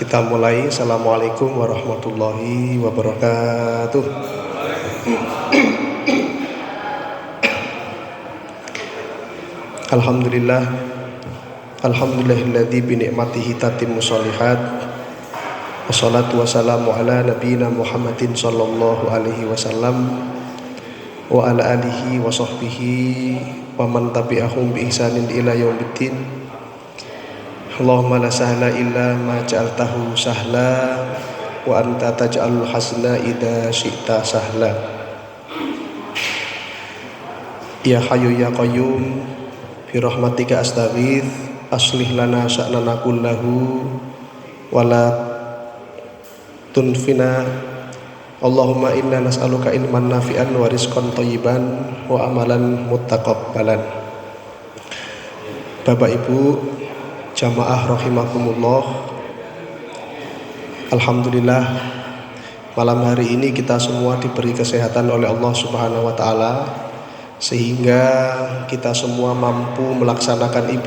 Kita mulai. Assalamualaikum warahmatullahi wabarakatuh. Alhamdulillah. Alhamdulillahilladzi bi ni'matihi tatimmu sholihat. Wassalatu wassalamu ala nabiyyina Muhammadin sallallahu alaihi wasallam wa ala alihi wa sahbihi wa man tabi'ahum bi ihsanin ila yaumiddin. Allahumma la sahla illa ma ja'altahu sahla wa anta taj'alul hasna idza syi'ta sahla. Ya Hayyu ya Qayyum bi rahmatika astaghits aslih lana sya'nana kullahu wa la tunfina. Allahumma inna nas'aluka ilman nafi'an wa rizqan thayyiban wa amalan muttaqabbalan. Bapak Ibu jamaah rahimakumullah, alhamdulillah malam hari ini kita semua diberi kesehatan oleh Allah Subhanahu wa taala sehingga kita semua mampu melaksanakan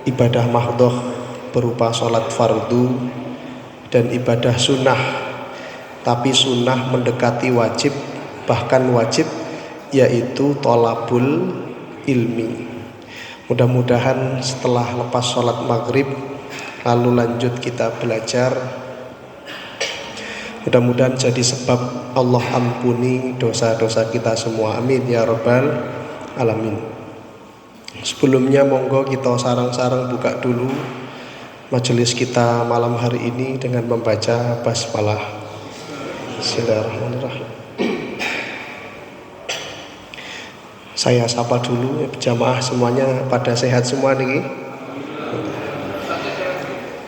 ibadah mahdhah berupa sholat fardu dan ibadah sunnah, tapi sunnah mendekati wajib, bahkan wajib, yaitu thalabul ilmi. Mudah-mudahan setelah lepas sholat maghrib lalu lanjut kita belajar, mudah-mudahan jadi sebab Allah ampuni dosa-dosa kita semua, amin ya rabbal alamin. Sebelumnya monggo kita sarang-sarang buka dulu majelis kita malam hari ini dengan membaca basmalah. Bismillahirrahmanirrahim. Saya sapa dulu jamaah semuanya, pada sehat semua nih?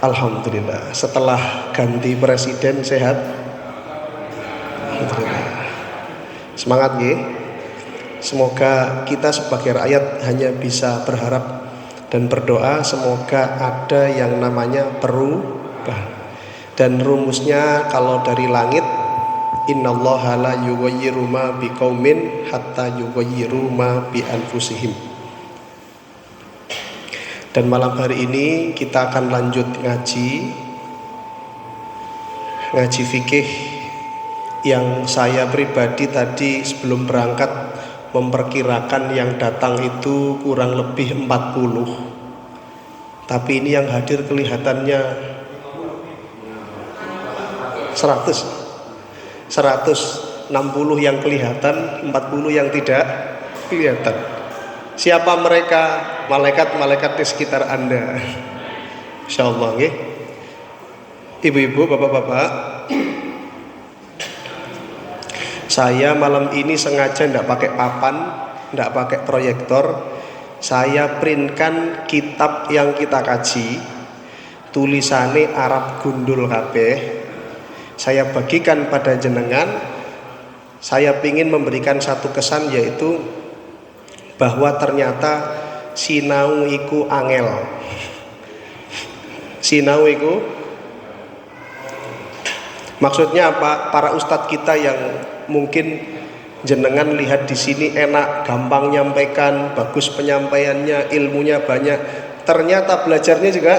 Alhamdulillah. Setelah ganti presiden sehat? Alhamdulillah. Semangat nggih. Semoga kita sebagai rakyat hanya bisa berharap dan berdoa semoga ada yang namanya perubahan. Dan rumusnya kalau dari langit, innallaha la yughayyiru ma biqaumin hatta yughayyiru ma bi anfusihim. Dan malam hari ini kita akan lanjut ngaji fikih yang saya pribadi tadi sebelum berangkat memperkirakan yang datang itu kurang lebih 40. Tapi ini yang hadir kelihatannya 160 yang kelihatan, 40 yang tidak kelihatan. Siapa mereka? Malaikat-malaikat di sekitar Anda. Insyaallah nggih. Ibu-ibu, bapak-bapak, saya malam ini sengaja tidak pakai papan, tidak pakai proyektor. Saya printkan kitab yang kita kaji, tulisannya Arab gundul kabeh. Saya bagikan pada jenengan. Saya ingin memberikan satu kesan, yaitu bahwa ternyata sinau iku angel. Sinau iku maksudnya apa? Para ustadz kita yang mungkin jenengan lihat di sini enak, gampang nyampaikan, bagus penyampaiannya, ilmunya banyak. Ternyata belajarnya juga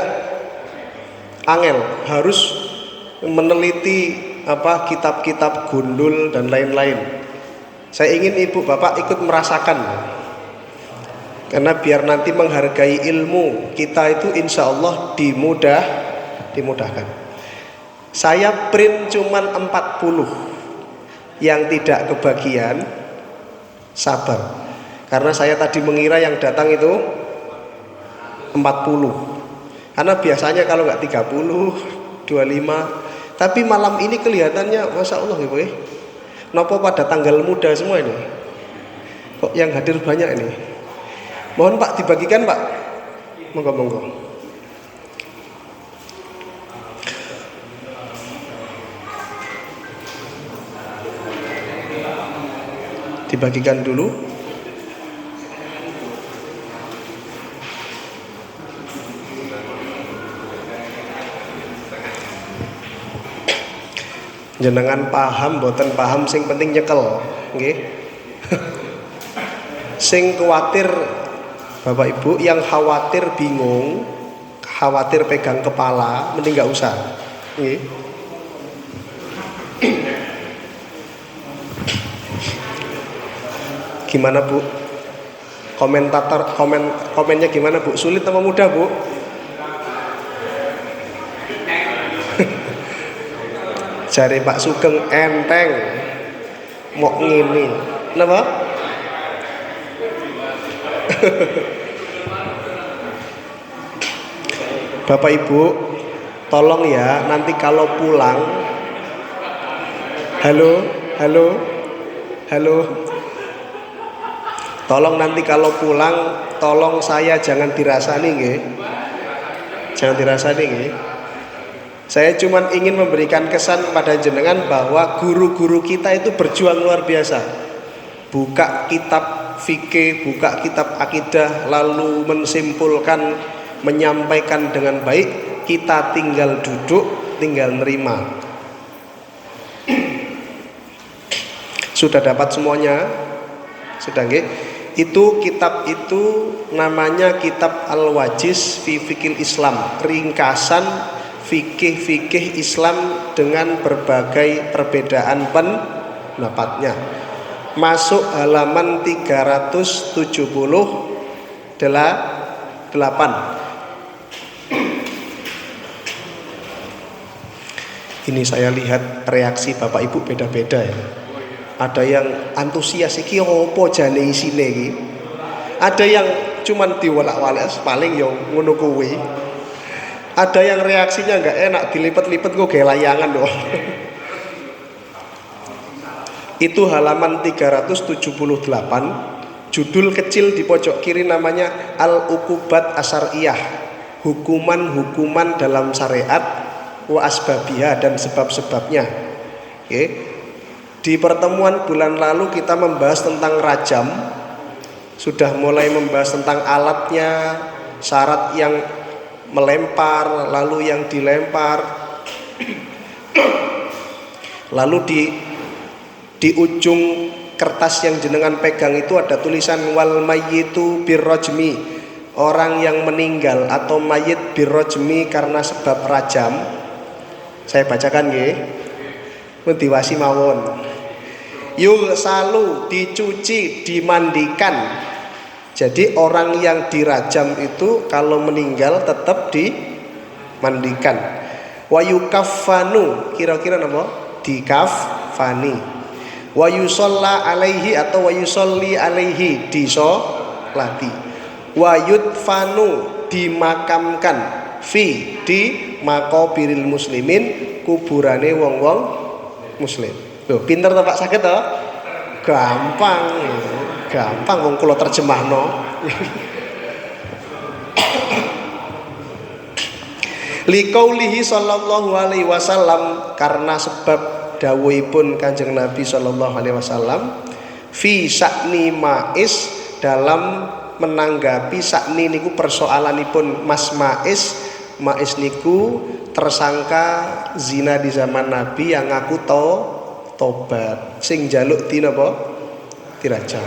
angel, harus meneliti kitab-kitab gundul dan lain-lain. Saya ingin ibu bapak ikut merasakan, karena biar nanti menghargai ilmu kita itu insya Allah dimudahkan. Saya print cuman 40, yang tidak kebagian sabar, karena saya tadi mengira yang datang itu 40, karena biasanya kalau nggak 30, 25. Tapi malam ini kelihatannya Masya Allah ibu ya, nopo pada tanggal muda semua ini, kok yang hadir banyak ini. Mohon Pak dibagikan Pak, monggo. Dibagikan dulu. Jenengan paham boten paham, sing penting nyekel nggih. Sing kuwatir Bapak Ibu, yang khawatir bingung khawatir pegang kepala, mending nggak usah. Nggih. Gimana Bu? Komennya gimana Bu? Sulit atau mudah Bu? Jari Pak Sugeng enteng. Mok ngene. Napa? Bapak Ibu, tolong ya nanti kalau pulang. Halo. Tolong nanti kalau pulang, tolong saya jangan dirasani nggih. Jangan dirasani nggih. Saya cuma ingin memberikan kesan pada jenengan bahwa guru-guru kita itu berjuang luar biasa. Buka kitab fikih, buka kitab akidah, lalu mensimpulkan, menyampaikan dengan baik. Kita tinggal duduk, tinggal nerima. Sudah dapat semuanya? Sudah nggih? Itu kitab itu namanya kitab Al-Wajiz fi Fiqhil Islam, ringkasan fikih Islam dengan berbagai perbedaan pendapatnya. Masuk halaman 378. Ini saya lihat reaksi Bapak Ibu beda-beda ya. Ada yang antusias iki opo jane isine iki. Ada yang cuman diwalak-walik paling yo ngono kuwi. Ada yang reaksinya enggak enak, dilipet-lipet kok kayak layangan loh. Itu halaman 378, judul kecil di pojok kiri namanya Al-Uqubat Asyariyah, hukuman-hukuman dalam syariat wa asbabiha dan sebab-sebabnya. Oke. Di pertemuan bulan lalu kita membahas tentang rajam, sudah mulai membahas tentang alatnya, syarat yang melempar, lalu yang dilempar. Lalu di ujung kertas yang jenengan pegang itu ada tulisan wal mayyitu birrajmi, orang yang meninggal atau mayit birrajmi karena sebab rajam. Saya bacakan nggih. Diwasi mawon. Yugsalu, dicuci, dimandikan. Jadi orang yang dirajam itu kalau meninggal tetap dimandikan. Wa yukaffanu, kira-kira napa? Dikafani. Wa yusalla alaihi atau wa yusolli alaihi, disolati. Wa yudfanu, dimakamkan. Fi, di maqabiril muslimin, kuburane wong-wong muslim. Loh, pinter to Pak, saged to? Gampang wong kula terjemahno. Liqaulihi sallallahu alaihi wasallam, karena sebab dawuhipun Kanjeng Nabi sallallahu alaihi wasallam, fi sakni ma'is, dalam menanggapi sakni niku persoalanipun Mas Ma'is niku tersangka zina di zaman Nabi yang ngaku tobat, sing jaluk di napa? Dirajam.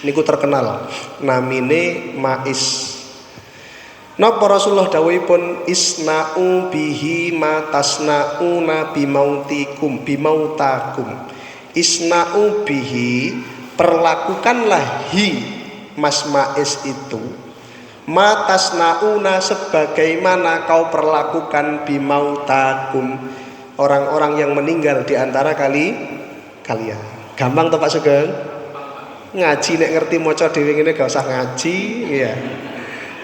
Niku terkenal namine Ma'is. Napa Rasulullah dawuhipun isna'u bihi ma tasna'una bimautakum. Isna'u bihi, perlakukanlah Mas Ma'is itu ma tasna'una, sebagaimana kau perlakukan bimautakum, orang-orang yang meninggal di antara kalian. Gampang toh Pak Sugeng? Ngaji nek ngerti maca dhewe ngene gak usah ngaji ya.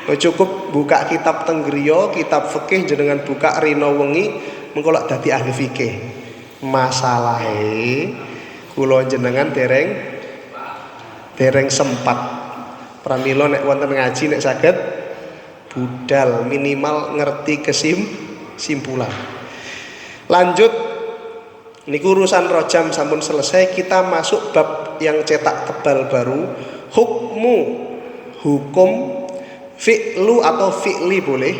Cukup buka kitab tenggriya, kitab fikih jenengan buka rina wengi mengko lak dadi ahli fikih. Masalahe kula jenengan dereng sempat. Pramila nek wonten ngaji nek saged budal minimal ngerti kesimpulan. Lanjut, niku urusan rojam sampun selesai, kita masuk bab yang cetak tebal baru, hukum fi'lu atau fi'li boleh,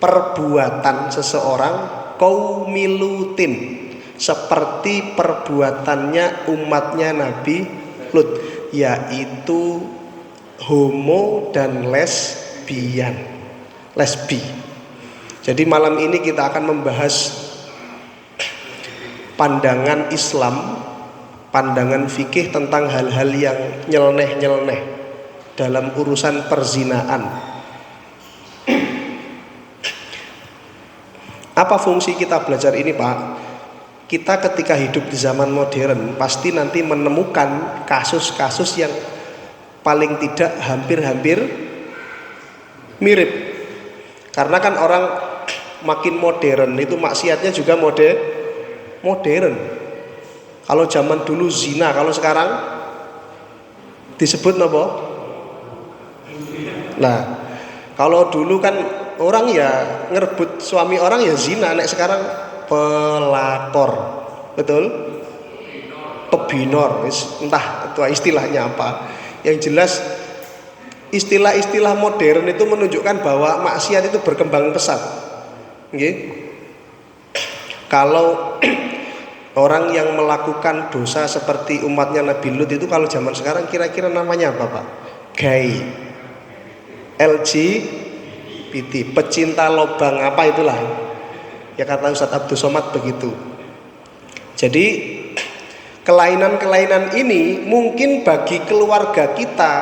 perbuatan seseorang qaumilutin, seperti perbuatannya umatnya Nabi Lut, yaitu homo dan lesbi. Jadi malam ini kita akan membahas pandangan Islam, pandangan fikih tentang hal-hal yang nyeleneh-nyeleneh dalam urusan perzinaan. Apa fungsi kita belajar ini, Pak? Kita ketika hidup di zaman modern pasti nanti menemukan kasus-kasus yang paling tidak hampir-hampir mirip. Karena kan orang makin modern itu maksiatnya juga modern. Kalau zaman dulu zina, kalau sekarang disebut apa? Nah, kalau dulu kan orang ya ngerebut suami orang ya zina, nek sekarang pelakor, betul? Pebinor, entah itu istilahnya apa. Yang jelas istilah-istilah modern itu menunjukkan bahwa maksiat itu berkembang pesat. Okay? Kalau orang yang melakukan dosa seperti umatnya Nabi Lut itu kalau zaman sekarang kira-kira namanya apa, Pak? Gay, LGBT, pecinta lobang apa itulah. Ya kata Ustadz Abdul Somad begitu. Jadi kelainan-kelainan ini mungkin bagi keluarga kita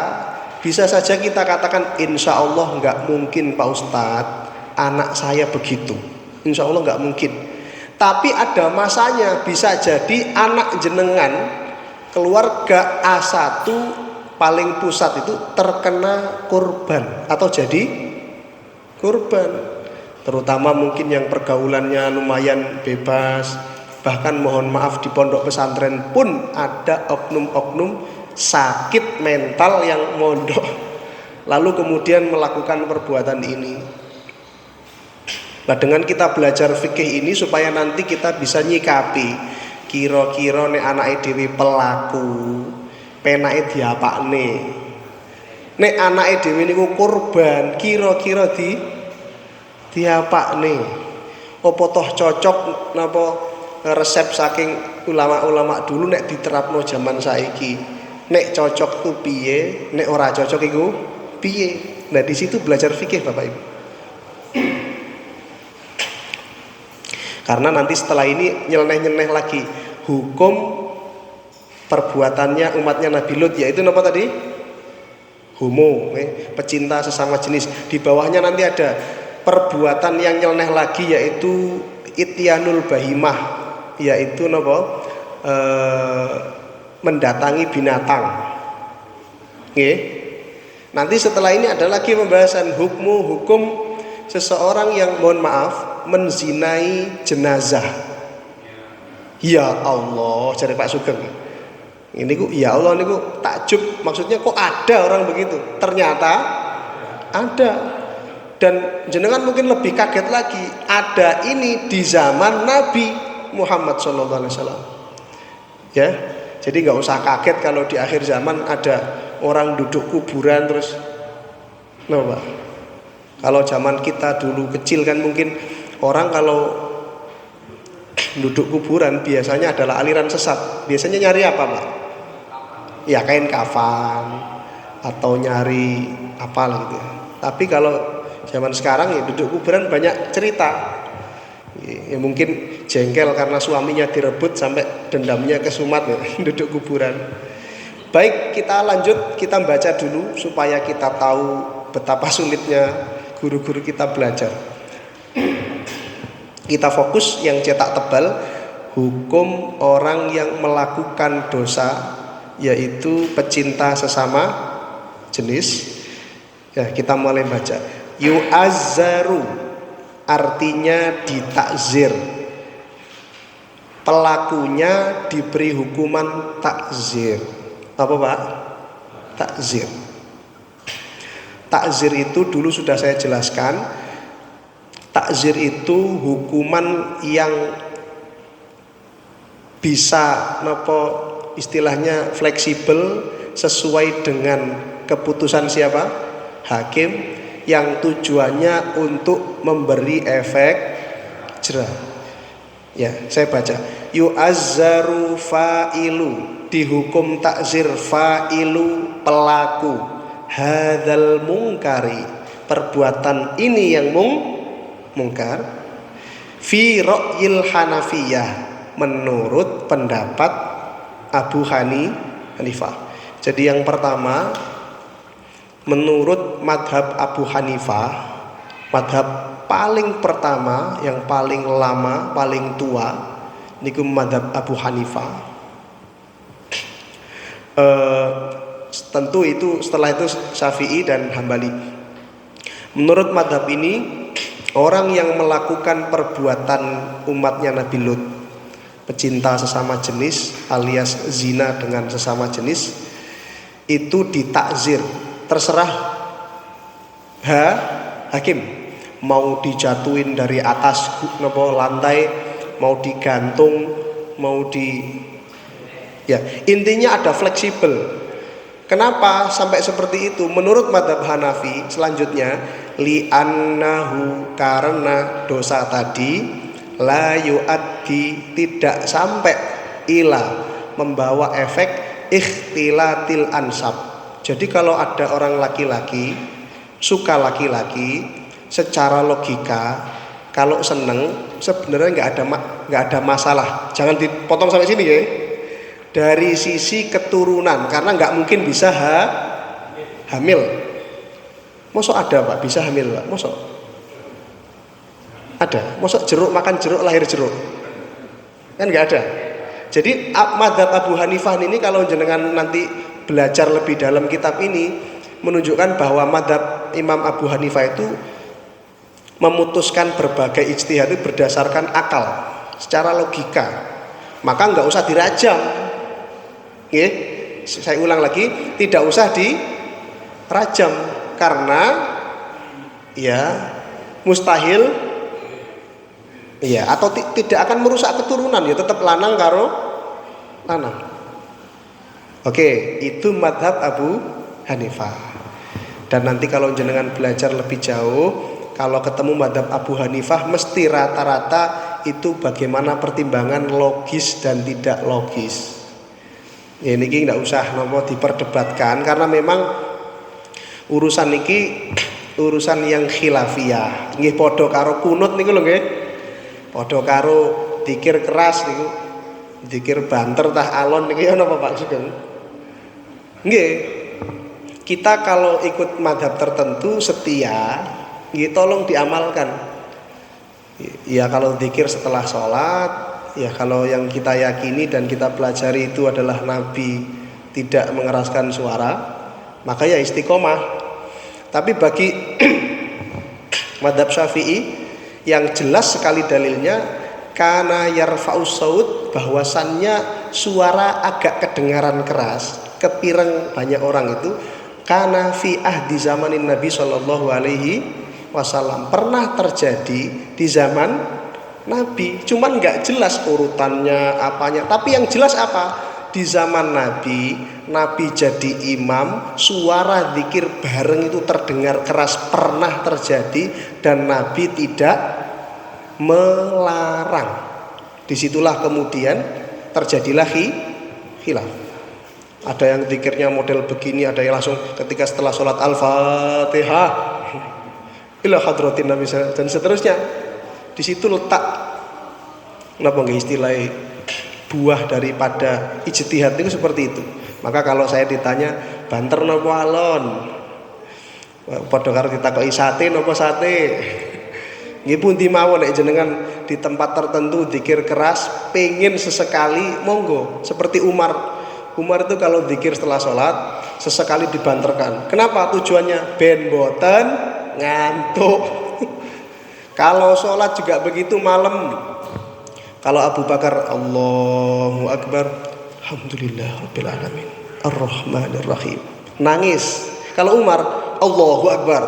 bisa saja kita katakan insya Allah nggak mungkin Pak Ustadz anak saya begitu, insya Allah nggak mungkin. Tapi ada masanya bisa jadi anak jenengan keluarga A1 paling pusat itu terkena korban atau jadi korban. Terutama mungkin yang pergaulannya lumayan bebas, bahkan mohon maaf di pondok pesantren pun ada oknum-oknum sakit mental yang mondok lalu kemudian melakukan perbuatan ini. Nah, dengan kita belajar fikih ini supaya nanti kita bisa nyikapi kira-kira nek anake dhewe pelaku penake diapakne, nek anake dhewe niku korban kira-kira diapakne, apa toh cocok napa resep saking ulama-ulama dulu nek diterapno zaman saiki, nek cocok tuh piye, nek ora cocok iku piye. Nah di situ belajar fikih Bapak Ibu. Karena nanti setelah ini nyeleneh-nyeleneh lagi hukum perbuatannya umatnya Nabi Lut, yaitu apa tadi? Homo, pecinta sesama jenis. Di bawahnya nanti ada perbuatan yang nyeleneh lagi yaitu ityanul bahimah, yaitu mendatangi binatang. Nanti setelah ini ada lagi pembahasan hukum seseorang yang mohon maaf menzinai jenazah. Ya Allah, cari Pak Sugeng. Ini ku ya Allah niku takjub, maksudnya kok ada orang begitu? Ternyata ada. Dan jenengan mungkin lebih kaget lagi, ada ini di zaman Nabi Muhammad SAW. Ya, jadi nggak usah kaget kalau di akhir zaman ada orang duduk kuburan terus, no, Pak. Kalau zaman kita dulu kecil kan mungkin orang kalau duduk kuburan biasanya adalah aliran sesat. Biasanya nyari apa, Pak? Ya kain kafan atau nyari apa gitu. Tapi kalau zaman sekarang ya duduk kuburan banyak cerita. Ya mungkin jengkel karena suaminya direbut sampai dendamnya kesumat ya, duduk kuburan. Baik, kita lanjut, kita baca dulu supaya kita tahu betapa sulitnya guru-guru kita belajar. Kita fokus yang cetak tebal, hukum orang yang melakukan dosa yaitu pecinta sesama jenis. Ya, kita mulai baca. Yu'azzaru artinya ditakzir. Pelakunya diberi hukuman takzir. Apa, Pak? Takzir. Takzir itu dulu sudah saya jelaskan. Takzir itu hukuman yang bisa istilahnya fleksibel sesuai dengan keputusan siapa? Hakim, yang tujuannya untuk memberi efek jerah. Ya, saya baca. Yu'azzaru fa'ilu, dihukum takzir fa'ilu pelaku hadzal mungkari, perbuatan ini yang mungkar fi ra'yil Hanafiyah, menurut pendapat Abu Hanifah. Jadi yang pertama, menurut madhab Abu Hanifah, madhab paling pertama, yang paling lama, paling tua, niku madhab Abu Hanifah. Tentu itu setelah itu Syafi'i dan Hambali. Menurut madhab ini, orang yang melakukan perbuatan umatnya Nabi Lut, pecinta sesama jenis alias zina dengan sesama jenis, itu ditakzir. Terserah hakim mau dijatuhin dari atas lantai, mau digantung, mau ya intinya ada fleksibel. Kenapa sampai seperti itu? Menurut madhab Hanafi selanjutnya, li'annahu, karena dosa tadi la yu'addi, tidak sampai ila, membawa efek ikhtilatil ansab. Jadi kalau ada orang laki-laki suka laki-laki, secara logika kalau seneng sebenarnya nggak ada masalah. Jangan dipotong sampai sini ya. Dari sisi keturunan, karena nggak mungkin bisa hamil. Mosok ada Pak bisa hamil Pak? Mosok ada? Mosok jeruk makan jeruk lahir jeruk? Kan nggak ada. Jadi madhab Abu Hanifah ini kalau jenengan nanti belajar lebih dalam kitab ini, menunjukkan bahwa madhab Imam Abu Hanifah itu memutuskan berbagai ijtihad itu berdasarkan akal, secara logika. Maka nggak usah dirajam. Saya ulang lagi, tidak usah dirajam karena ya mustahil ya, atau tidak akan merusak keturunan, ya tetap lanang karo lanang. Oke, itu madhab Abu Hanifah. Dan nanti kalau jenengan belajar lebih jauh, kalau ketemu madhab Abu Hanifah mesti rata-rata itu bagaimana pertimbangan logis dan tidak logis. Ya niki nggak usah nopo diperdebatkan, karena memang urusan niki urusan yang khilafiyah. Nggih padha karo kunut niku lho nggih. Padha karo zikir keras niku. Zikir banter tah alon niki ana apa Pak Sugeng? Nggih. Kita kalau ikut madhab tertentu setia, nggih tolong diamalkan. Ya kalau zikir setelah sholat, ya kalau yang kita yakini dan kita pelajari itu adalah Nabi tidak mengeraskan suara, maka ya istiqomah. Tapi bagi madhab Syafi'i yang jelas sekali dalilnya, kana yarfa'us saut, bahwasannya suara agak kedengaran keras, kepireng banyak orang itu, kana fi ahdi zamanin Nabi sallallahu alaihi wasallam, pernah terjadi di zaman Nabi, cuman nggak jelas urutannya apanya. Tapi yang jelas apa? Di zaman Nabi, Nabi jadi imam, suara zikir bareng itu terdengar keras, pernah terjadi, dan Nabi tidak melarang. Disitulah kemudian terjadilah khilaf. Ada yang zikirnya model begini, ada yang langsung ketika setelah sholat Al-Fatihah ila hadratin Nabi dan seterusnya. Di situ letak napa nggih istilah buah daripada ijtihad itu seperti itu. Maka kalau saya ditanya banter napa alon, padha karo ditakoki sate napa sate, nggih pundi mawon nek jenengan di tempat tertentu zikir keras pengen sesekali monggo. Seperti Umar itu kalau zikir setelah sholat sesekali dibanterkan. Kenapa? Tujuannya ben boten ngantuk. Kalau sholat juga begitu malam. Kalau Abu Bakar Allahu Akbar, alhamdulillah rabbil alamin arrahmanir rahim, nangis. Kalau Umar Allahu Akbar,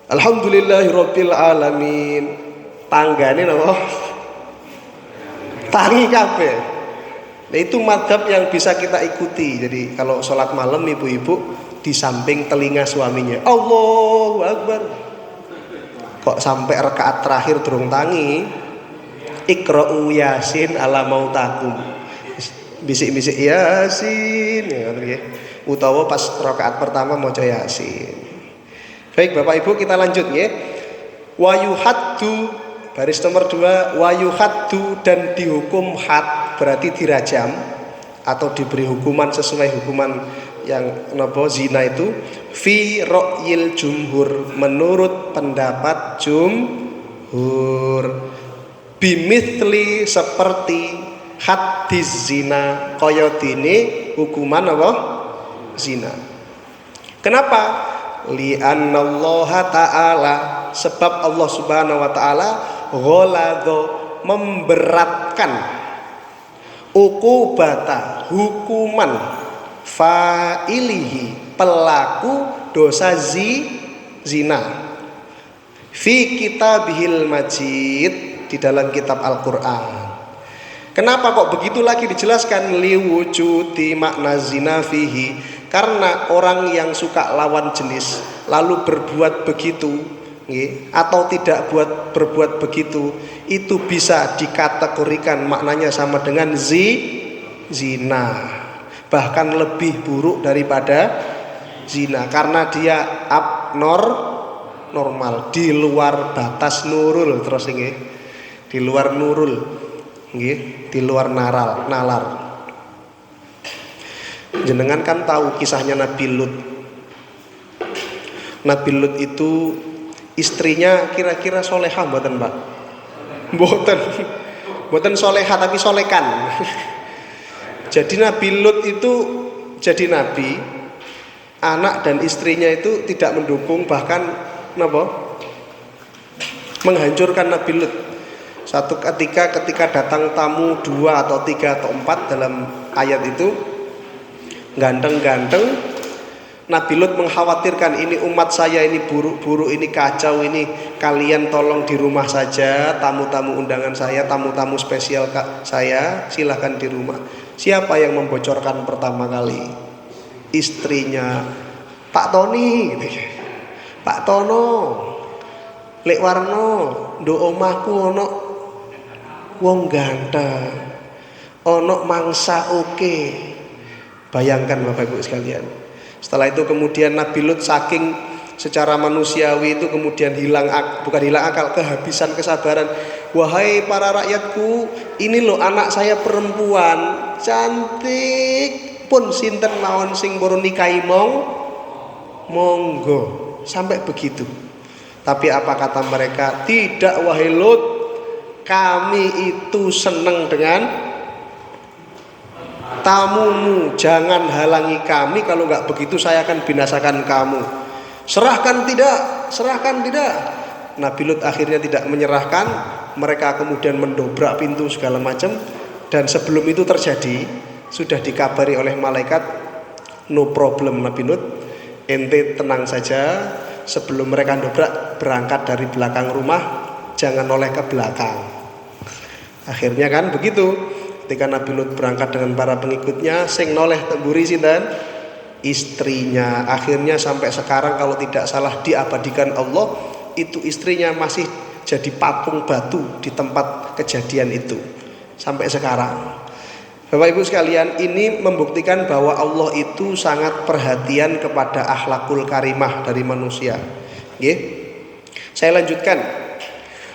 alhamdulillahi rabbil alamin, tanggane napa? Tangi kabeh. Nah, itu madhab yang bisa kita ikuti. Jadi kalau sholat malam ibu-ibu di samping telinga suaminya Allahu Akbar. Kok sampai rakaat terakhir durung tangi, Iqra'u Yasin ala mautakum, bisik-bisik Yasin ya, utawa pas rakaat pertama maca Yasin. Baik Bapak Ibu, kita lanjut ya. Wa yuhaddu, baris nomor 2, wa yuhaddu, dan dihukum had, berarti dirajam atau diberi hukuman sesuai hukuman yang zina itu, fi ra'yil jumhur, menurut pendapat jumhur, bimithli, seperti hadis zina, kaya dene hukuman apa? Zina. Kenapa? Li'annallaha ta'ala, sebab Allah subhanahu wa ta'ala ghaladha, memberatkan, uqubata, hukuman, fa'ilihi, pelaku dosa zina, fi kitabihil majid, di dalam kitab Al-Quran. Kenapa kok begitu lagi dijelaskan? Liwujudi makna zina fihi, karena orang yang suka lawan jenis lalu berbuat begitu atau tidak berbuat begitu, itu bisa dikategorikan maknanya sama dengan zina, bahkan lebih buruk daripada zina, karena dia abnormal, di luar batas nurul, terus di luar nurul, di luar nalar. Jenengan kan tahu kisahnya Nabi Lut. Nabi Lut itu istrinya kira-kira solehah mboten Pak? Mboten solehah tapi solekan. Jadi Nabi Lut itu jadi nabi, anak dan istrinya itu tidak mendukung, bahkan menghancurkan Nabi Lut. Satu ketika datang tamu 2 atau 3 atau 4 dalam ayat itu, ganteng-ganteng, Nabi Lut mengkhawatirkan, ini umat saya ini buruk-buruk, ini kacau, ini kalian tolong di rumah saja, tamu-tamu undangan saya, tamu-tamu spesial saya, silahkan di rumah. Siapa yang membocorkan pertama kali? Istrinya Pak Tony, Pak Tono, Lek Warno, ndo omahku ono wong ganteng, ono mangsa oke. Bayangkan Bapak Ibu sekalian. Setelah itu kemudian Nabi Lut saking secara manusiawi itu kemudian bukan hilang akal, kehabisan kesabaran. Wahai para rakyatku, ini loh anak saya perempuan, cantik, pun sinten mawon sing purun nikahi monggo. Sampai begitu. Tapi apa kata mereka? Tidak wahai Lut, kami itu senang dengan tamumu, jangan halangi kami, kalau nggak begitu saya akan binasakan kamu. Serahkan tidak. Nabi Lut akhirnya tidak menyerahkan, mereka kemudian mendobrak pintu segala macam. Dan sebelum itu terjadi, sudah dikabari oleh malaikat, no problem Nabi Lut, ente tenang saja, sebelum mereka dobrak, berangkat dari belakang rumah, jangan noleh ke belakang. Akhirnya kan begitu. Ketika Nabi Lut berangkat dengan para pengikutnya, sing noleh temburi sinten? Istrinya. Akhirnya sampai sekarang kalau tidak salah diabadikan Allah, itu istrinya masih jadi patung batu di tempat kejadian itu sampai sekarang. Bapak Ibu sekalian, ini membuktikan bahwa Allah itu sangat perhatian kepada akhlakul karimah dari manusia. Nggih. Saya lanjutkan.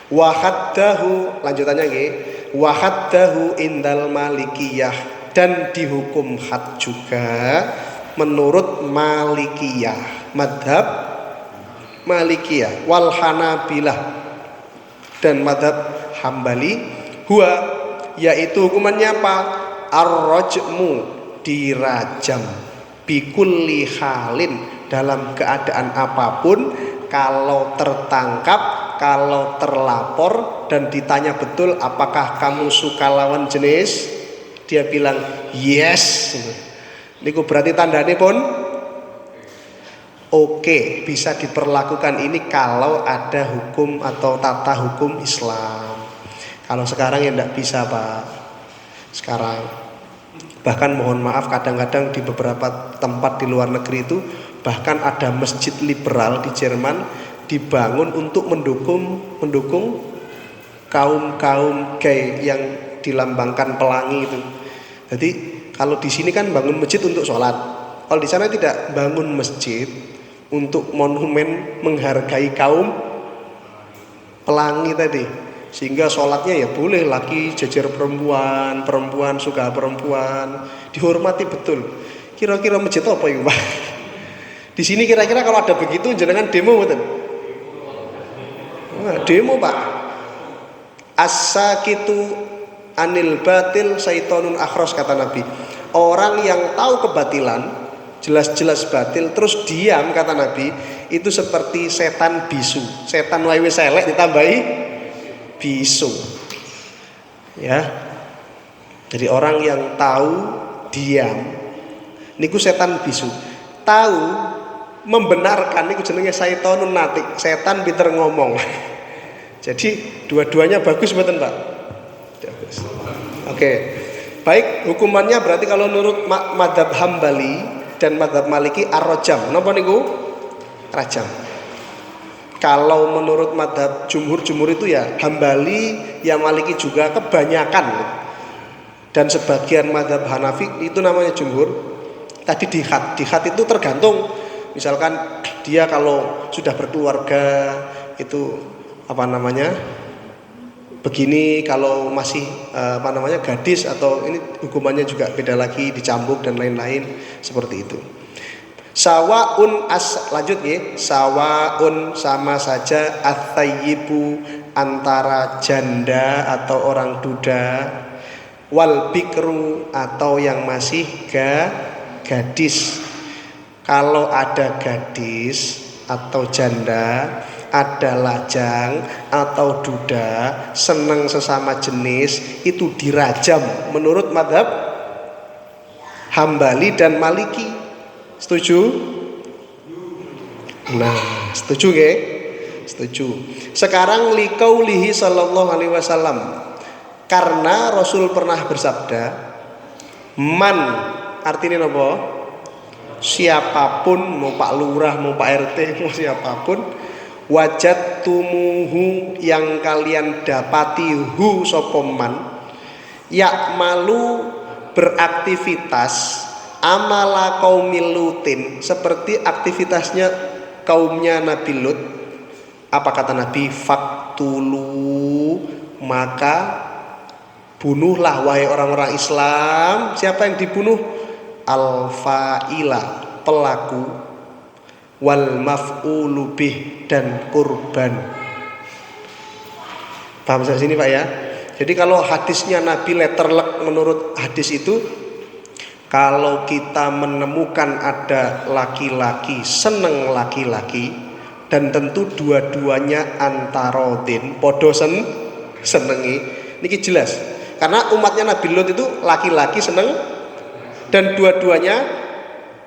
Wa haddahu, lanjutannya nggih. Wa haddahu indal malikiyah, dan dihukum had juga menurut Malikiyah, madhab Malikiyah, wal Hanabilah, dan madhab Hambali. Huwa, yaitu hukumannya apa? Ar-rajmu, dirajam, bikulli halin, dalam keadaan apapun, kalau tertangkap, kalau terlapor dan ditanya betul apakah kamu suka lawan jenis, dia bilang yes, niku berarti tandanya pun oke, bisa diperlakukan ini kalau ada hukum atau tata hukum Islam. Kalau sekarang ya tidak bisa Pak. Sekarang bahkan mohon maaf, kadang-kadang di beberapa tempat di luar negeri itu bahkan ada masjid liberal di Jerman dibangun untuk mendukung kaum gay yang dilambangkan pelangi itu. Jadi kalau di sini kan bangun masjid untuk sholat, kalau di sana tidak, bangun masjid untuk monumen menghargai kaum pelangi tadi, sehingga sholatnya ya boleh laki jajar perempuan, perempuan suka perempuan, dihormati betul. Kira-kira masjid apa itu Pak? Di sini kira-kira kalau ada begitu jenengan demo betul? Nah, demo Pak. As-sakitu anil batil syaitonun akhros, kata Nabi. Orang yang tahu kebatilan, jelas-jelas batil, terus diam, kata Nabi, itu seperti setan bisu. Setan wae wis elek ditambahi bisu. Ya. Jadi orang yang tahu diam niku setan bisu. Tahu membenarkan niku jenenge syaitonun natik. Setan pinter ngomong. Jadi dua-duanya bagus mboten, Pak? Bagus. Oke. Baik, hukumannya berarti kalau menurut madzhab Hambali dan madzhab Maliki ar-rajam. Napa niku? Rajam. Kalau menurut madzhab jumhur itu ya Hambali, ya Maliki juga kebanyakan. Dan sebagian madzhab Hanafi itu namanya jumhur. Tadi dihad itu tergantung. Misalkan dia kalau sudah berkeluarga itu begini, kalau masih gadis atau ini hukumannya juga beda lagi, dicambuk dan lain-lain seperti itu. Sawaun lanjut ya, sawaun sama saja at-thayyibu antara janda atau orang duda, wal bikru atau yang masih gadis. Kalau ada gadis atau janda, ada lajang atau duda seneng sesama jenis, itu dirajam menurut madzhab Hambali dan Maliki. Setuju? Nah, setuju nggih? Setuju. Sekarang liqaulihi sallallahu alaihi wasallam, karena Rasul pernah bersabda, man artinya apa? Siapapun, mau Pak Lurah, mau Pak RT, mau siapapun, wajadtumuhu yang kalian dapati hu sopoman, yakmalu beraktivitas amala qaumil lutin, seperti aktivitasnya kaumnya Nabi Lut. Apa kata Nabi? Faktulu, maka bunuhlah wahai orang-orang Islam. Siapa yang dibunuh? Al-fa'ila, pelaku, wal maf'ulu bih, dan kurban. Paham sampai sini Pak ya? Jadi kalau hadisnya Nabi letterlek menurut hadis itu, kalau kita menemukan ada laki-laki seneng laki-laki, dan tentu dua-duanya antarodin podo senengi, ini jelas. Karena umatnya Nabi Lut itu laki-laki seneng dan dua-duanya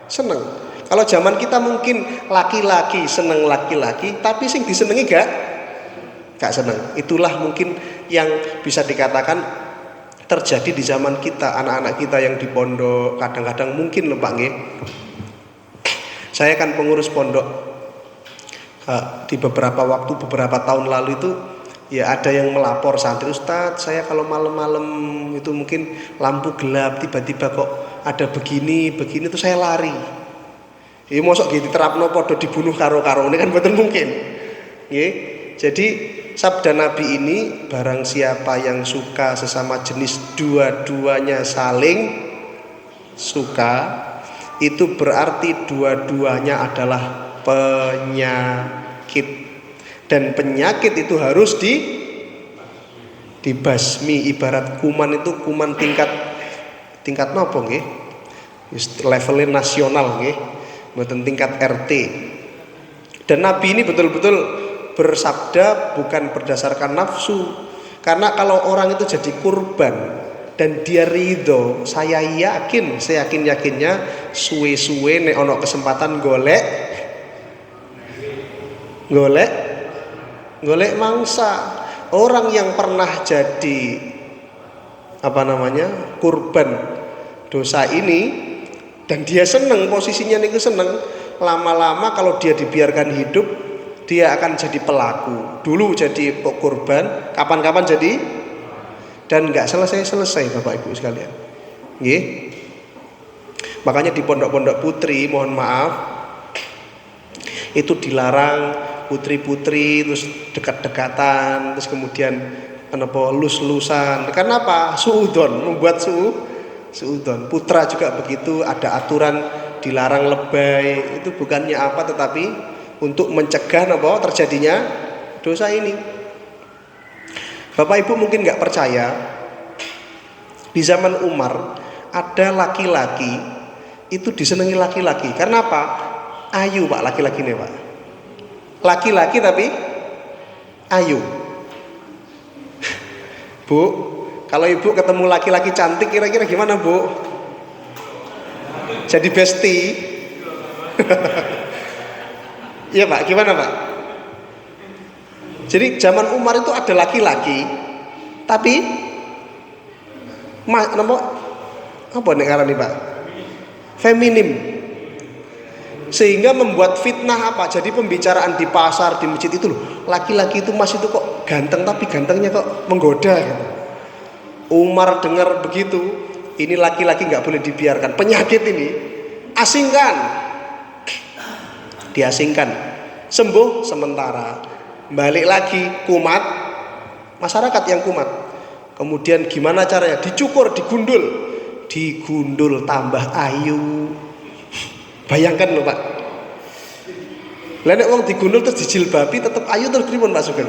seneng. Kalau zaman kita mungkin laki-laki seneng laki-laki, tapi sing disenengi gak seneng. Itulah mungkin yang bisa dikatakan terjadi di zaman kita, anak-anak kita yang di pondok. Kadang-kadang mungkin lho Pak nggih. Saya kan pengurus pondok di beberapa tahun lalu itu, ya ada yang melapor santri, Ustadz saya kalau malam-malam itu mungkin lampu gelap tiba-tiba kok ada begini itu saya lari. Ya mosok gitu terapno podo dibunuh karo-karo ini kan betul mungkin. Nggih. Jadi sabda Nabi ini, barang siapa yang suka sesama jenis dua-duanya saling suka, itu berarti dua-duanya adalah penyakit. Dan penyakit itu harus dibasmi. Ibarat kuman itu kuman tingkat nopo nggih? Levelnya nasional nggih, mboten tingkat RT. Dan Nabi ini betul-betul bersabda bukan berdasarkan nafsu. Karena kalau orang itu jadi kurban dan dia ridho, saya yakin-yakinnya suwe-suwe nek ono kesempatan golek mangsa. Orang yang pernah jadi kurban dosa ini dan dia seneng, posisinya niku seneng, lama-lama kalau dia dibiarkan hidup, dia akan jadi pelaku. Dulu jadi korban, kapan-kapan jadi, dan nggak selesai Bapak Ibu sekalian. Nggih. Makanya di pondok-pondok putri, mohon maaf, Itu dilarang putri-putri terus dekat-dekatan, terus kemudian lus-lusan. Karena apa? Suudon, membuat suudon. Putra juga begitu, ada aturan dilarang lebay. Itu bukannya apa, tetapi untuk mencegah terjadinya dosa ini. Bapak Ibu mungkin nggak percaya, di zaman Umar ada laki-laki itu disenangi laki-laki. Karena apa? Ayu Pak, laki-laki nih Pak. Laki-laki tapi ayu. Bu, kalau ibu ketemu laki-laki cantik kira-kira gimana Bu? Jadi bestie. Iya Pak, gimana Pak? Jadi zaman Umar itu ada laki-laki tapi apa nih ngarani Pak? Feminim. Sehingga membuat fitnah apa? Jadi pembicaraan di pasar, di masjid itu loh, laki-laki itu masih itu kok ganteng, tapi gantengnya kok menggoda gitu. Umar dengar begitu, ini laki-laki nggak boleh dibiarkan, penyakit ini, asingkan, diasingkan, sembuh sementara, balik lagi kumat, masyarakat yang kumat. Kemudian gimana caranya? Dicukur, digundul tambah ayu. Bayangkan loh Pak. Lah nek wong digundul terus dijilbabi tetap ayu terus pripun Pak Sugeng?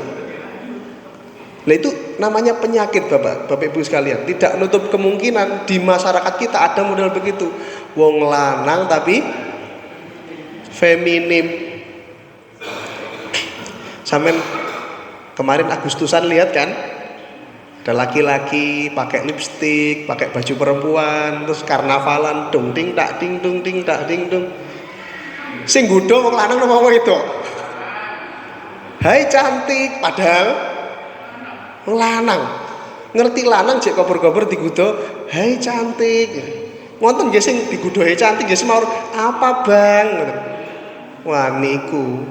Lah itu namanya penyakit Bapak Ibu sekalian. Tidak nutup kemungkinan di masyarakat kita ada model begitu. Wong lanang tapi feminim. Sampean kemarin Agustusan lihat kan? Ada laki-laki pakai lipstik, pakai baju perempuan, terus karnavalan, dung ding tak ding dung ding tak ding dung. Sing nggodha wong lanang napa wong itu? Hai cantik, padahal wong lanang. Ngerti lanang jek kober-kober digodha, hai cantik. Wonten nggih sing digodha hai cantik nggih semawur, apa Bang? Wah niku.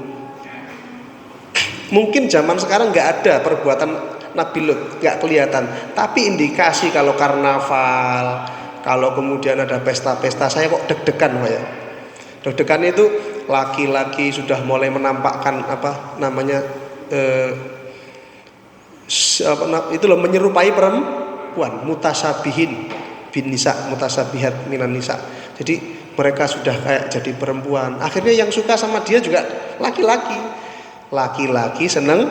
Mungkin zaman sekarang nggak ada perbuatan Nabi Lut, nggak kelihatan, tapi indikasi kalau karnaval, kalau kemudian ada pesta-pesta, saya kok deg-degan Pak ya. Deg-degan itu laki-laki sudah mulai menampakkan itu loh, menyerupai perempuan, mutasabihin bin nisa, mutasabihat minan nisa. Jadi mereka sudah kayak jadi perempuan. Akhirnya yang suka sama dia juga laki-laki seneng.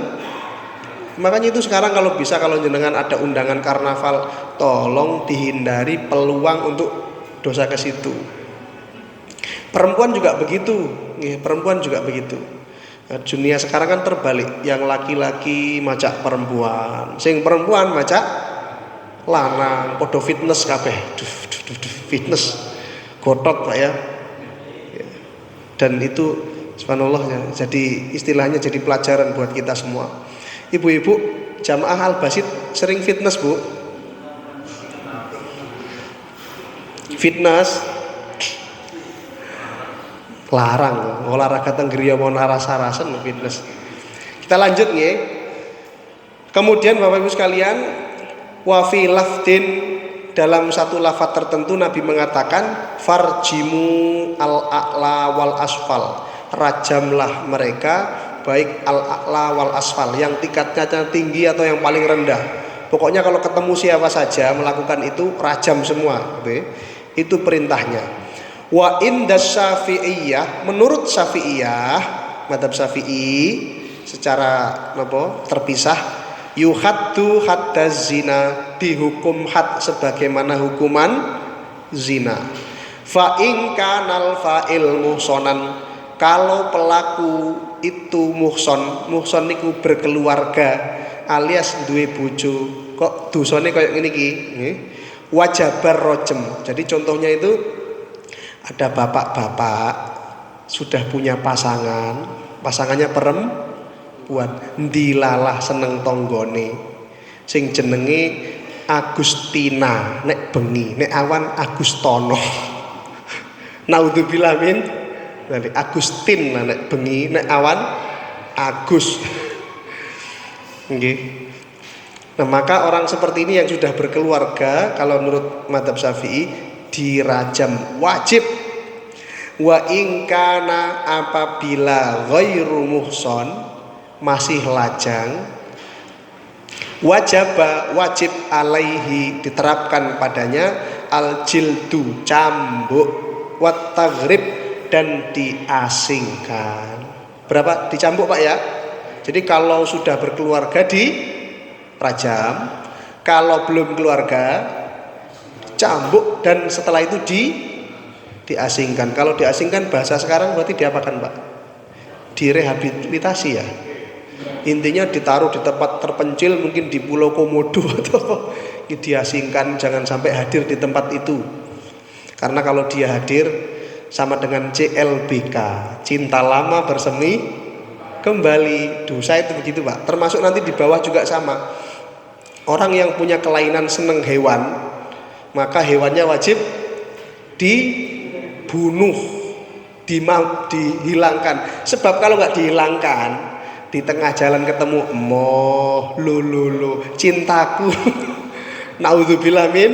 Makanya itu sekarang kalau bisa, kalau jenengan ada undangan karnaval, tolong dihindari peluang untuk dosa ke situ. Perempuan juga begitu, Nah, dunia sekarang kan terbalik, yang laki-laki macak perempuan, sing perempuan macak lanang, podo fitness kabeh, fitness, gotot Pak ya. Dan itu subhanallah ya, jadi istilahnya jadi pelajaran buat kita semua. Ibu-ibu jamaah Al-Basit sering fitness Bu? Fitness larang, olahraga tenggeriya mau naras-arasan fitness. Kita lanjut nih. Kemudian Bapak Ibu sekalian, wa fi lafdin, dalam satu lafaz tertentu Nabi mengatakan farjimu al-a'la wal asfal, rajamlah mereka baik al-a'la wal asfal, yang tingkatnya tinggi atau yang paling rendah. Pokoknya kalau ketemu siapa saja melakukan itu, rajam semua. Itu perintahnya. Wa indas syafi'iyah, menurut Syafi'iyah, mazhab Syafi'i secara terpisah, yuhaddu haddaz zina, dihukum had sebagaimana hukuman zina. Fa in kanal fa'il muhsonan, kalau pelaku itu muhson niku berkeluarga alias duwe bojo, kok dosane kayak ngene iki nggih, wajabar rojem. Jadi contohnya itu ada bapak-bapak sudah punya pasangannya perempuan, ndilalah seneng tonggone sing jenenge Agustina, nek bengi, nek awan Agustono. Naudzubillah min nanti Agustin, nek bengi, nek awan Agus. Okay. Nah, maka orang seperti ini yang sudah berkeluarga, kalau menurut mazhab Syafi'i dirajam, wajib. Wa ingkana apabila ghairu muhson masih lajang, wajib alaihi diterapkan padanya al jildu cambuk, wat taghrib dan diasingkan. Berapa dicambuk Pak ya? Jadi kalau sudah berkeluarga dirajam, kalau belum keluarga cambuk, dan setelah itu diasingkan. Kalau diasingkan bahasa sekarang berarti diapakan Pak? Direhabilitasi ya. Intinya ditaruh di tempat terpencil, mungkin di Pulau Komodo atau diasingkan, jangan sampai hadir di tempat itu. Karena kalau dia hadir sama dengan CLBK, cinta lama bersemi kembali. Dosa itu begitu Pak. Termasuk nanti di bawah juga sama. Orang yang punya kelainan seneng hewan, maka hewannya wajib dibunuh, dihilangkan. Sebab kalau nggak dihilangkan, di tengah jalan ketemu lo cintaku naudzubillah min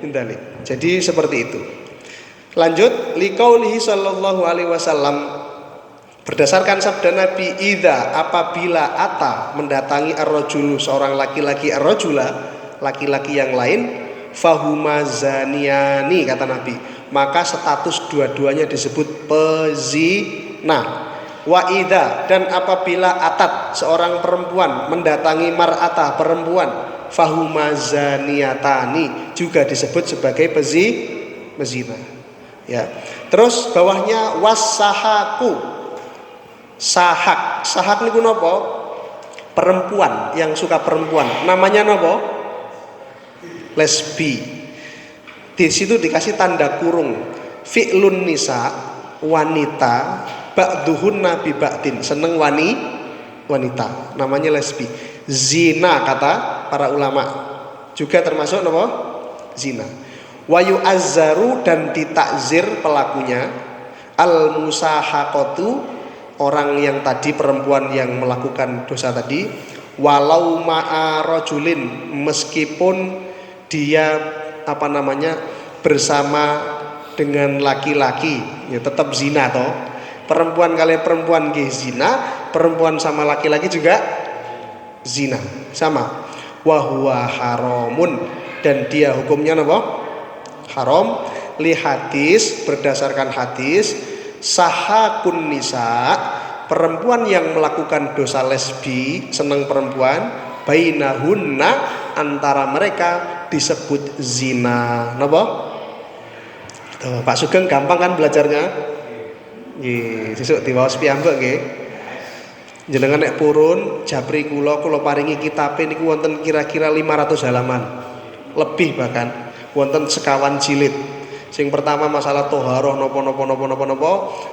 dzalik. Jadi seperti itu. Lanjut, liqaulihi sallallahu alaihi wasallam, berdasarkan sabda Nabi, idza apabila ata mendatangi ar-rajulu seorang laki-laki, ar-rajula laki-laki yang lain, fahuma zaniani kata Nabi, maka status dua-duanya disebut pezina. Wa idza dan apabila atat seorang perempuan mendatangi mar'ata perempuan, fahuma zaniatani juga disebut sebagai pezina. Ya. Terus bawahnya wasahaku. Sahak niku napa? Perempuan yang suka perempuan. Namanya napa? Lesbi. Di situ dikasih tanda kurung. Fi'lun nisa, wanita, ba'duhunna bi ba'din, seneng wanita. Namanya lesbi. Zina kata para ulama. Juga termasuk napa? Zina. Wayu azzaru dan ditakzir pelakunya, al musahaqatu orang yang tadi perempuan yang melakukan dosa tadi, walau ma'a rajulin meskipun dia bersama dengan laki-laki, ya tetap zina toh. Perempuan kali perempuan zina, perempuan sama laki-laki juga zina, sama. Wa huwa haramun dan dia hukumnya apa? Haram li hadis, berdasarkan hadis sahakun nisa, perempuan yang melakukan dosa lesbi, seneng perempuan, bainahunna antara mereka disebut zina. Napa? Tuh, Pak Sugeng gampang kan belajarnya? Nggih, sesuk diwaos piyambak nggih. Jenengan nek purun japri kula paringi kitabe niku wonten kira-kira 500 halaman. Lebih bahkan. Wonten sekawan jilid. Sing pertama masalah toharoh nopo,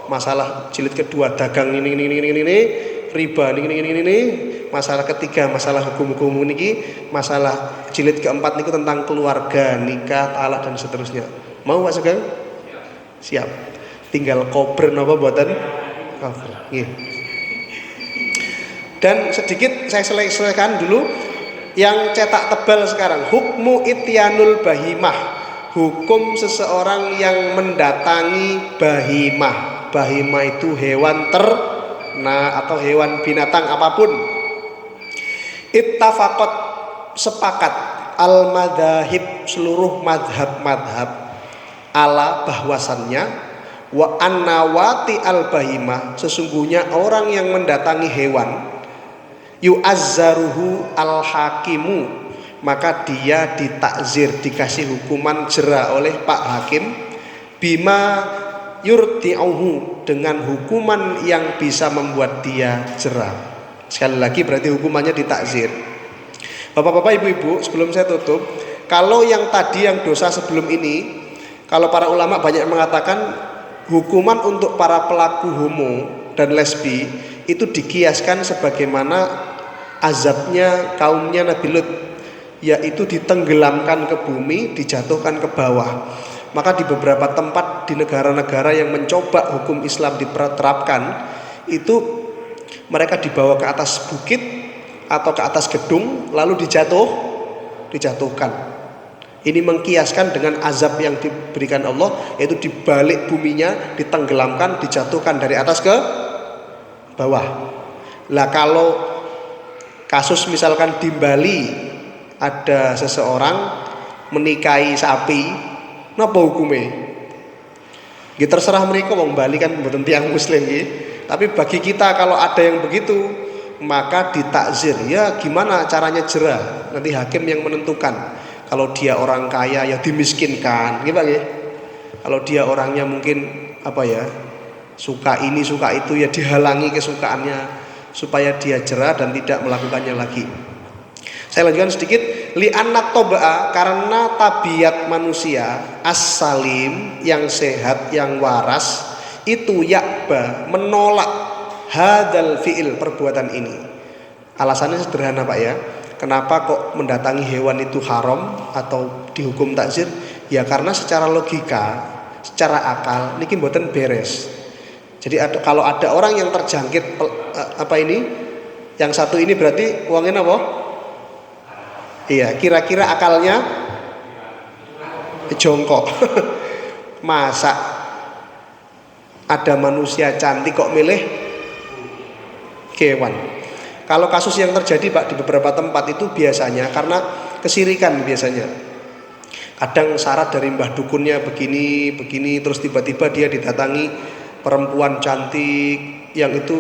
masalah jilid kedua dagang ini, riba ini, masalah ketiga masalah hukum-hukum niki, masalah jilid keempat niku tentang keluarga, nikah, talak dan seterusnya. Mau Pak Sugeng? Siap. Tinggal kober napa mboten? Kober. Nggih. Dan sedikit saya selesaikan dulu yang cetak tebal sekarang, hukmu ityanul bahimah, hukum seseorang yang mendatangi bahimah. Bahimah itu hewan ternak atau hewan binatang apapun. Ittafaqat sepakat al madhahib seluruh madhab ala bahwasannya wa annawati al bahimah sesungguhnya orang yang mendatangi hewan yu'azzaruhu al-hakimu maka dia ditakzir, dikasih hukuman jera oleh Pak Hakim, bima yurti'uhu dengan hukuman yang bisa membuat dia jera. Sekali lagi berarti hukumannya ditakzir. Bapak-bapak, ibu-ibu, sebelum saya tutup, kalau yang tadi yang dosa sebelum ini, kalau para ulama banyak mengatakan hukuman untuk para pelaku homo dan lesbi itu dikiaskan sebagaimana azabnya kaumnya Nabi Lut, yaitu ditenggelamkan ke bumi, dijatuhkan ke bawah. Maka di beberapa tempat di negara-negara yang mencoba hukum Islam diterapkan, itu mereka dibawa ke atas bukit atau ke atas gedung lalu dijatuhkan. Ini mengkiaskan dengan azab yang diberikan Allah, yaitu dibalik buminya, ditenggelamkan, dijatuhkan dari atas ke bawah. Lah kalau kasus misalkan di Bali ada seseorang menikahi sapi, napa hukumnya? Ya terserah mereka, wong Bali kan mboten tiyang muslim nggih. Tapi bagi kita kalau ada yang begitu, maka ditakzir. Ya gimana caranya jerah? Nanti hakim yang menentukan. Kalau dia orang kaya ya dimiskinkan, gitu Pak nggih. Kalau dia orangnya mungkin apa ya, suka ini suka itu, ya dihalangi kesukaannya supaya dia jerah dan tidak melakukannya lagi. Saya lanjutkan sedikit. Li'anna toba'a, karena tabiat manusia as-salim, yang sehat, yang waras, itu yakba, menolak hadal fi'il, perbuatan ini. Alasannya sederhana Pak ya. Kenapa kok mendatangi hewan itu haram atau dihukum takzir? Ya karena secara logika, secara akal niki mboten beres. Jadi kalau ada orang yang terjangkit apa ini, yang satu ini berarti uangnya apa? Iya, kira-kira akalnya jongkok. Masa ada manusia cantik kok milih kewan? Kalau kasus yang terjadi Pak di beberapa tempat itu biasanya karena kesirikan biasanya. Kadang syarat dari mbah dukunnya begini, terus tiba-tiba dia didatangi perempuan cantik yang itu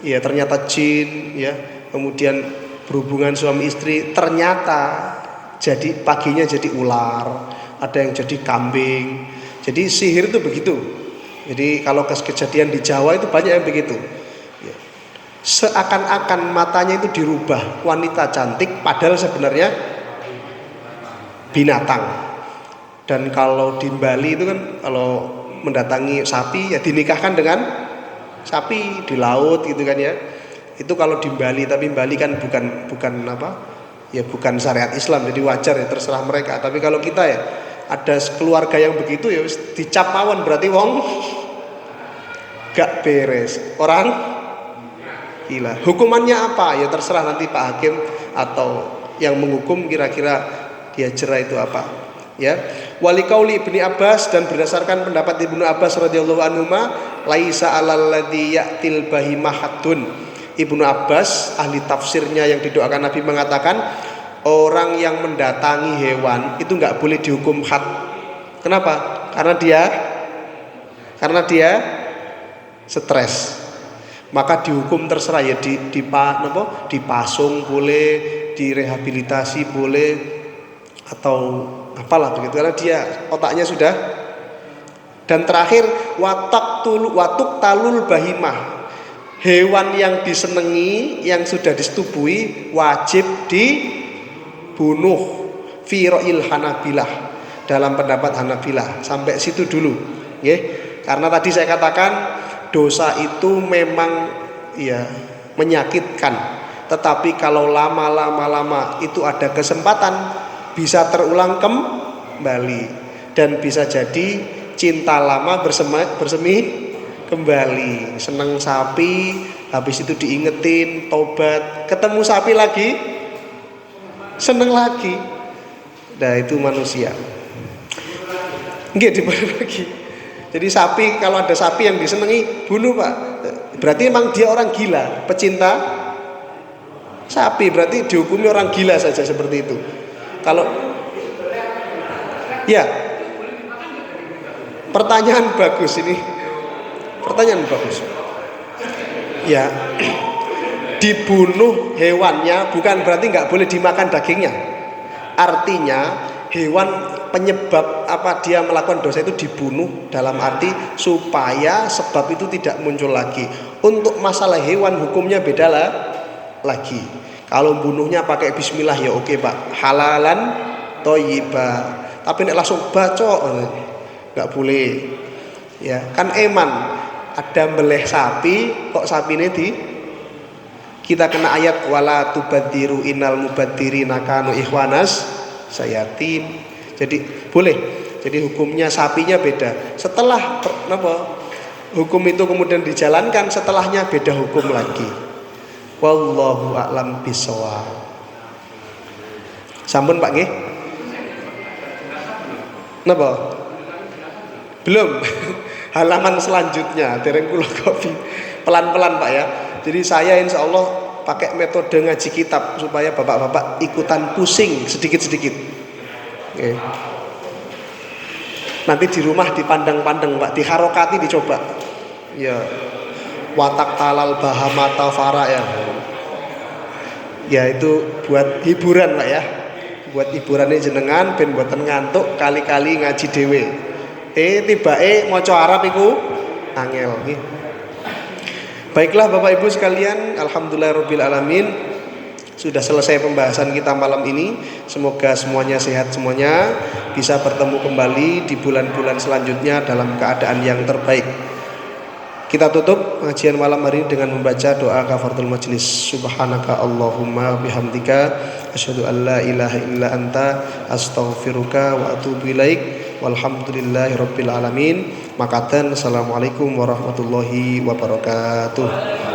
ya ternyata jin ya. Kemudian berhubungan suami istri, ternyata jadi paginya jadi ular, ada yang jadi kambing. Jadi sihir itu begitu. Jadi kalau kejadian di Jawa itu banyak yang begitu. Seakan-akan matanya itu dirubah wanita cantik padahal sebenarnya binatang. Dan kalau di Bali itu kan kalau mendatangi sapi ya dinikahkan dengan sapi di laut gitu kan ya. Itu kalau di Bali, tapi Bali kan bukan apa? Ya bukan syariat Islam, jadi wajar ya terserah mereka. Tapi kalau kita ya ada keluarga yang begitu ya dicap mawon berarti wong gak beres. Orang gila. Hukumannya apa? Ya terserah nanti Pak Hakim atau yang menghukum kira-kira dia jerah itu apa. Ya. Wali qauli Ibnu Abbas, dan berdasarkan pendapat Ibnu Abbas radhiyallahu anhu, laisa alal ladzi ya'til bahimah haddun. Ibnu Abbas ahli tafsirnya yang didoakan Nabi mengatakan orang yang mendatangi hewan itu enggak boleh dihukum had. Kenapa? Karena dia stres. Maka dihukum terserah ya dipasung boleh, direhabilitasi boleh atau apalah begitu karena dia otaknya sudah. Dan terakhir watuk talul bahimah, hewan yang disenangi yang sudah disetubui wajib dibunuh firoil Hanabilah, dalam pendapat Hanabilah. Sampai situ dulu ya. Karena tadi saya katakan dosa itu memang ya menyakitkan, tetapi kalau lama itu ada kesempatan bisa terulang kembali, dan bisa jadi cinta lama bersemi kembali. Seneng sapi, habis itu diingetin tobat, ketemu sapi lagi seneng lagi. Nah itu manusia nggih dibunuh lagi. Jadi sapi, kalau ada sapi yang disenangi, bunuh Pak. Berarti memang dia orang gila, pecinta sapi. Berarti dihukumi orang gila saja seperti itu. Kalau ya, pertanyaan bagus ini. Pertanyaan bagus. Ya, dibunuh hewannya bukan berarti nggak boleh dimakan dagingnya. Artinya hewan penyebab apa dia melakukan dosa itu dibunuh, dalam arti supaya sebab itu tidak muncul lagi. Untuk masalah hewan hukumnya beda lagi. Kalau bunuhnya pakai bismillah ya oke Pak, halalan thayyibah. Tapi nek langsung bacok nggak boleh. Ya, kan eman ada mbeleh sapi kok sapine kita kena ayat wala tubadziru innal mubadzirina kanu ikhwanas sayatin. Jadi boleh. Jadi hukumnya sapinya beda. Setelah hukum itu kemudian dijalankan, setelahnya beda hukum lagi. Wallahu a'lam bishawab. Sampun Pak nggih? Napa? Belum. Halaman selanjutnya dereng kula copy. Pelan-pelan Pak ya. Jadi saya insya Allah pakai metode ngaji kitab supaya bapak-bapak ikutan pusing sedikit-sedikit. Oke. Nanti di rumah dipandang-pandang Pak, diharokati dicoba. Ya. Watak talal bahamata fara ya. Ya itu buat hiburan Pak ya. Buat hiburannya jenengan ben mboten ngantuk kali-kali ngaji dhewe. Tibake maca Arab iku angel nggih. Baiklah Bapak Ibu sekalian, alhamdulillahirabbil alamin. Sudah selesai pembahasan kita malam ini. Semoga semuanya sehat semuanya, bisa bertemu kembali di bulan-bulan selanjutnya dalam keadaan yang terbaik. Kita tutup pengajian malam hari ini dengan membaca doa kafaratul majlis. Subhanaka Allahumma bihamdika asyhadu an la ilaha illa anta astaghfiruka wa atubu ilaik. Walhamdulillahirabbil alamin. Makaten assalamualaikum warahmatullahi wabarakatuh.